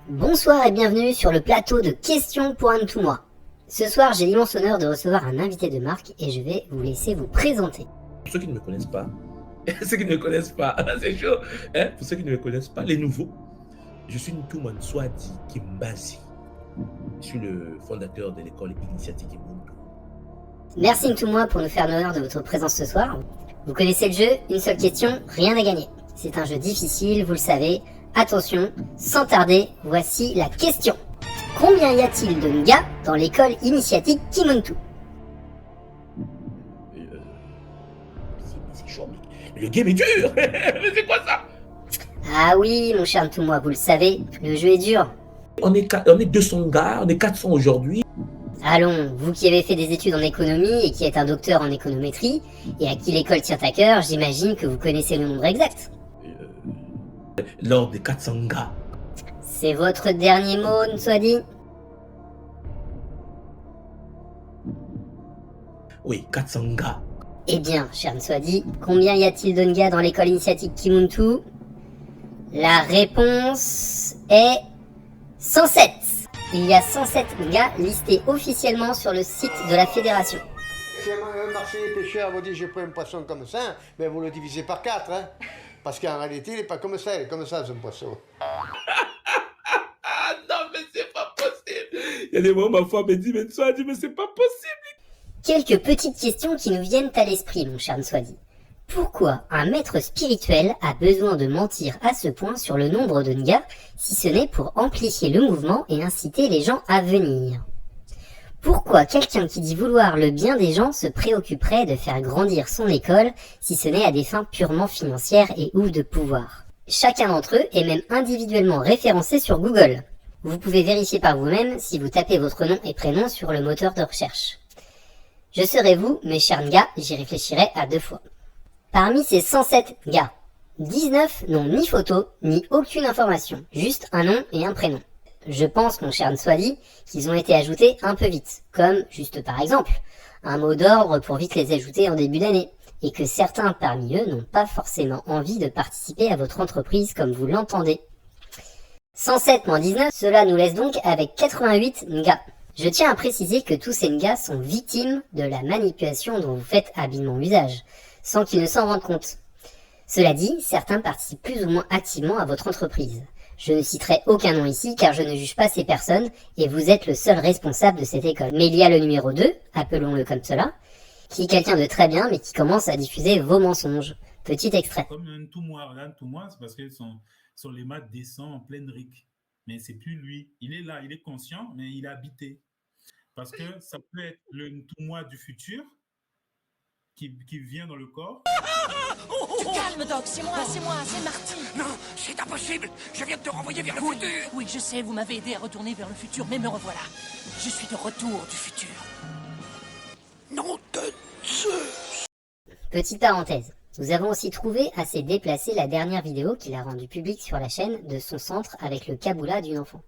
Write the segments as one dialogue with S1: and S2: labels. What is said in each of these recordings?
S1: Bonsoir et bienvenue sur le plateau de questions pour un de tout moi. Ce soir, j'ai l'immense honneur de recevoir un invité de marque et je vais vous laisser vous présenter.
S2: Pour ceux qui ne me connaissent pas, c'est chaud. Pour ceux qui ne me connaissent pas, les nouveaux, je suis Ntouman Swadi Kimbazi. Je suis le fondateur de l'école initiatique Kimuntu.
S1: Merci Ntoumois pour nous faire l'honneur de votre présence ce soir. Vous connaissez le jeu, une seule question, rien à gagner. C'est un jeu difficile, vous le savez. Attention, sans tarder, voici la question. Combien y a-t-il de Nga dans l'école initiatique Kimuntu?
S2: C'est chaud, mais le game est dur. Mais c'est quoi ça?
S1: Ah oui, mon cher Ntoumois, vous le savez, le jeu est dur.
S2: On est 200 gars, on est 400 aujourd'hui.
S1: Allons, vous qui avez fait des études en économie et qui êtes un docteur en économétrie, et à qui l'école tient à cœur, j'imagine que vous connaissez le nombre exact.
S2: Lors des 400 gars.
S1: C'est votre dernier mot, Nswadi?
S2: Oui, 400 gars.
S1: Eh bien, cher Nswadi, combien y a-t-il de Nga dans l'école initiatique Kimuntu? La réponse est 107. Il y a 107 Nga listés officiellement sur le site de la fédération.
S3: Si un Marseillais pêcheur vous dit j'ai pris un poisson comme ça, ben vous le divisez par 4, hein. Parce qu'en réalité, il n'est pas comme ça, il est comme ça, ce poisson.
S2: Ah non, mais c'est pas possible. Il y a des moments, ma femme me dit, mais Nswadi, mais c'est pas possible.
S1: Quelques petites questions qui nous viennent à l'esprit, mon cher Nswadi. Pourquoi un maître spirituel a besoin de mentir à ce point sur le nombre de Nga, si ce n'est pour amplifier le mouvement et inciter les gens à venir? Pourquoi quelqu'un qui dit vouloir le bien des gens se préoccuperait de faire grandir son école, si ce n'est à des fins purement financières et ou de pouvoir? Chacun d'entre eux est même individuellement référencé sur Google. Vous pouvez vérifier par vous-même si vous tapez votre nom et prénom sur le moteur de recherche. Je serai vous, mes chers Nga, j'y réfléchirai à 2 fois. Parmi ces 107 Nga, 19 n'ont ni photo, ni aucune information, juste un nom et un prénom. Je pense, mon cher Nswadi, qu'ils ont été ajoutés un peu vite, comme, juste par exemple, un mot d'ordre pour vite les ajouter en début d'année, et que certains parmi eux n'ont pas forcément envie de participer à votre entreprise comme vous l'entendez. 107 moins 19, cela nous laisse donc avec 88 Nga. Je tiens à préciser que tous ces Nga sont victimes de la manipulation dont vous faites habilement usage, sans qu'ils ne s'en rendent compte. Cela dit, certains participent plus ou moins activement à votre entreprise. Je ne citerai aucun nom ici car je ne juge pas ces personnes et vous êtes le seul responsable de cette école. Mais il y a le numéro 2, appelons-le comme cela, qui est quelqu'un de très bien mais qui commence à diffuser vos mensonges. Petit extrait.
S4: Comme un tout moi, c'est parce que son léma descend en pleine rique. Mais c'est plus lui. Il est là, il est conscient, mais il est habité. Parce que ça peut être le tout moi du futur qui vient dans le corps.
S5: Tu calmes, Doc, c'est moi, c'est Marty.
S6: Non, c'est impossible. Je viens de te renvoyer vers le futur.
S5: Oui, je sais, vous m'avez aidé à retourner vers le futur, mais me revoilà. Je suis de retour du futur.
S6: Non de Zeus.
S1: Petite parenthèse. Nous avons aussi trouvé assez déplacée la dernière vidéo qu'il a rendue publique sur la chaîne de son centre avec le Kabbalah d'une enfant.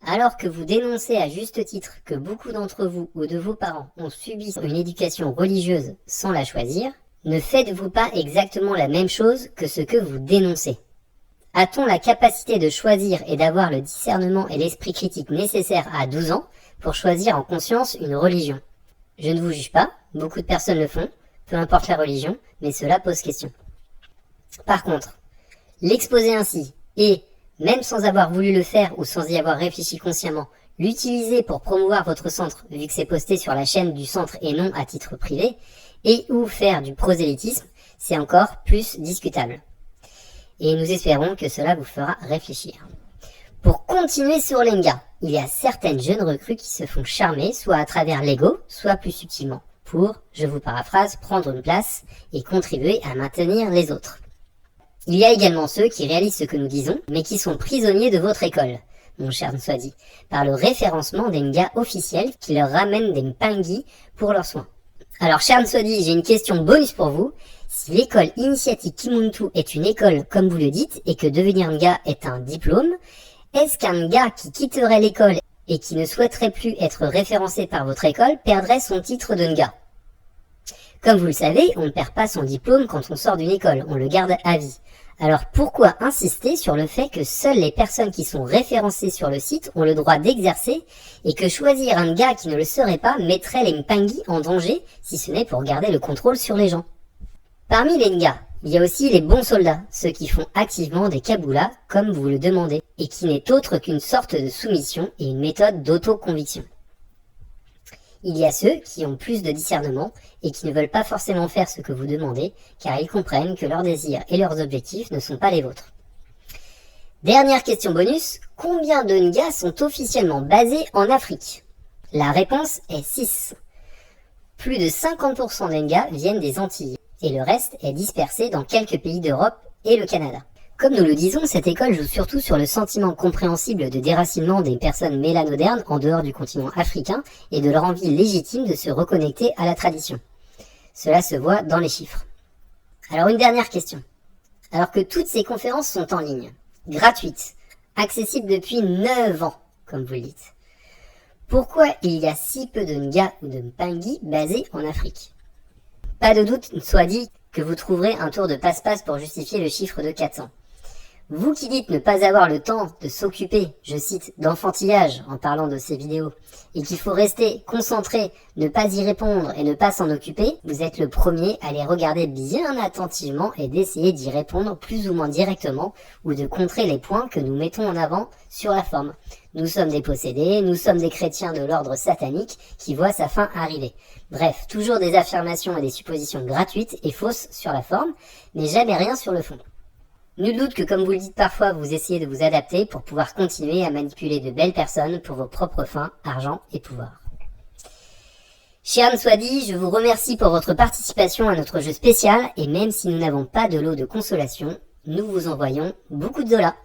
S1: Alors que vous dénoncez à juste titre que beaucoup d'entre vous ou de vos parents ont subi une éducation religieuse sans la choisir, ne faites-vous pas exactement la même chose que ce que vous dénoncez? A-t-on la capacité de choisir et d'avoir le discernement et l'esprit critique nécessaires à 12 ans pour choisir en conscience une religion? Je ne vous juge pas, beaucoup de personnes le font, peu importe la religion, mais cela pose question. Par contre, l'exposer ainsi et, même sans avoir voulu le faire ou sans y avoir réfléchi consciemment, l'utiliser pour promouvoir votre centre, vu que c'est posté sur la chaîne du centre et non à titre privé, et ou faire du prosélytisme, c'est encore plus discutable. Et nous espérons que cela vous fera réfléchir. Pour continuer sur les Nga, il y a certaines jeunes recrues qui se font charmer, soit à travers l'ego, soit plus subtilement, pour, je vous paraphrase, prendre une place et contribuer à maintenir les autres. Il y a également ceux qui réalisent ce que nous disons, mais qui sont prisonniers de votre école, mon cher Nswadi, par le référencement des Nga officiels qui leur ramènent des Mpangi pour leurs soins. Alors, cher Nswadi, j'ai une question bonus pour vous. Si l'école initiatique Kimuntu est une école, comme vous le dites, et que devenir Nga est un diplôme, est-ce qu'un Nga qui quitterait l'école et qui ne souhaiterait plus être référencé par votre école perdrait son titre de Nga? Comme vous le savez, on ne perd pas son diplôme quand on sort d'une école, on le garde à vie. Alors pourquoi insister sur le fait que seules les personnes qui sont référencées sur le site ont le droit d'exercer et que choisir un gars qui ne le serait pas mettrait les Mpangui en danger, si ce n'est pour garder le contrôle sur les gens? Parmi les Nga, il y a aussi les bons soldats, ceux qui font activement des kaboulas comme vous le demandez, et qui n'est autre qu'une sorte de soumission et une méthode d'autoconviction. Il y a ceux qui ont plus de discernement et qui ne veulent pas forcément faire ce que vous demandez, car ils comprennent que leurs désirs et leurs objectifs ne sont pas les vôtres. Dernière question bonus, combien de Nga sont officiellement basés en Afrique? La réponse est 6. Plus de 50% des Nga viennent des Antilles, et le reste est dispersé dans quelques pays d'Europe et le Canada. Comme nous le disons, cette école joue surtout sur le sentiment compréhensible de déracinement des personnes mélanodernes en dehors du continent africain et de leur envie légitime de se reconnecter à la tradition. Cela se voit dans les chiffres. Alors une dernière question. Alors que toutes ces conférences sont en ligne, gratuites, accessibles depuis 9 ans, comme vous le dites, pourquoi il y a si peu de Nga ou de Mpangui basés en Afrique? Pas de doute soit dit que vous trouverez un tour de passe-passe pour justifier le chiffre de 400. Vous qui dites ne pas avoir le temps de s'occuper, je cite, d'enfantillage en parlant de ces vidéos, et qu'il faut rester concentré, ne pas y répondre et ne pas s'en occuper, vous êtes le premier à les regarder bien attentivement et d'essayer d'y répondre plus ou moins directement ou de contrer les points que nous mettons en avant sur la forme. Nous sommes des possédés, nous sommes des chrétiens de l'ordre satanique qui voient sa fin arriver. Bref, toujours des affirmations et des suppositions gratuites et fausses sur la forme, mais jamais rien sur le fond. Nul doute que comme vous le dites parfois, vous essayez de vous adapter pour pouvoir continuer à manipuler de belles personnes pour vos propres fins, argent et pouvoir. Shihan soit dit, je vous remercie pour votre participation à notre jeu spécial et même si nous n'avons pas de lot de consolation, nous vous envoyons beaucoup de dollars.